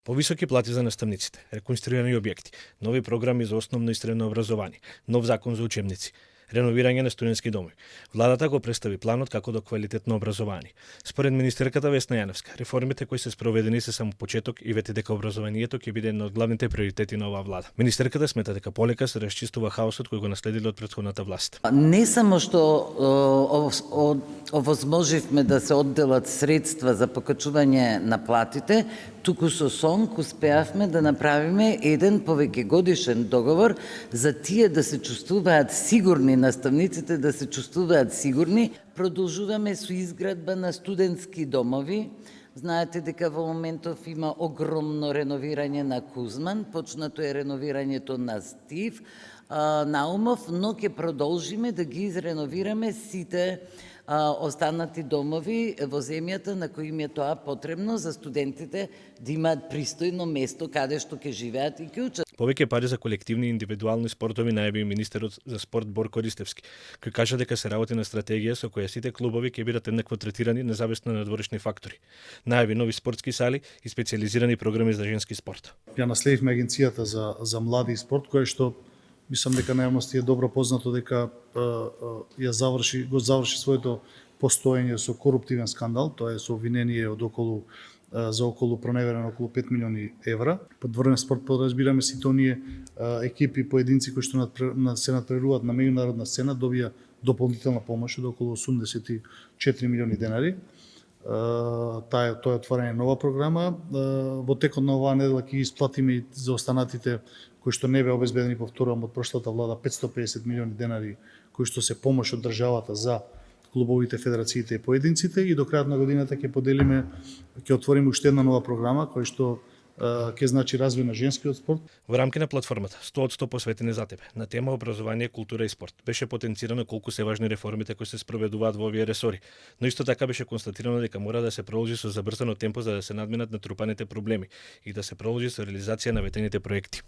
Повисоки плати за наставниците, реконструирани објекти, нови програми за основно и средно образование, нов закон за учебници, реновирање на студентски домови. Владата го представи планот како до квалитетно образование. Според министерката Весна Јаневска, реформите кои се спроведени се само почеток и вети дека образованието ќе биде еден од главните приоритети на оваа влада. Министерката смета дека полека се расчистува хаосот кој го наследиле од претходната власт. Не само што овозможивме да се одделат средства за покачување на платите, туку со СОНК успеавме да направиме еден повеќегодишен договор за тие да се чувствуваат сигурни, наставниците да се чувствуваат сигурни. Продолжуваме со изградба на студентски домови. Знаете дека во моментов има огромно реновирање на Кузман, почнато е реновирањето на Стив Наумов, но ќе продолжиме да ги изреновираме сите останати домови во земјата на кои им е тоа потребно за студентите да имаат пристојно место каде што ќе живеат и ќе учат. Повеќе пари за колективни и индивидуални спортови најави министерот за спорт Борко Ристевски, кој кажа дека се работи на стратегија со која сите клубови ќе бидат еднакво третирани независно на надворешни фактори. Најави нови спортски сали и специјализирани програми за женски спорт. Ја наследивме агенцијата за млади и спорт, која што мислам дека на јавност е добро познато дека го заврши своето постоење со коруптивен скандал, тоа е со обвинение од околу проневерено околу 5 милиони евра. Подворен спорт подразбираме сите оние екипи поединци кои што се надпреваруваат на меѓународна сцена добија дополнителна помош од околу 84 милиони денари. Тоа е отворање нова програма. Во текот на оваа недела ќе исплатиме и за останатите кои што не беа обезбедени, повторувам, од прошлата влада 550 милиони денари кои што се помош од државата за клубовите, федерациите и поединците, и до крајот на годината ќе отвориме уште една нова програма која што ќе значи развој на женскиот спорт. Во рамки на платформата 100% посветени за тебе на тема образование, култура и спорт беше потенцирано колку се важни реформите кои се спроведуваат во овие ресори, но исто така беше констатирано дека мора да се продолжи со забрзано темпо за да се надминат натрупаните проблеми и да се продолжи со реализација на ветените проекти.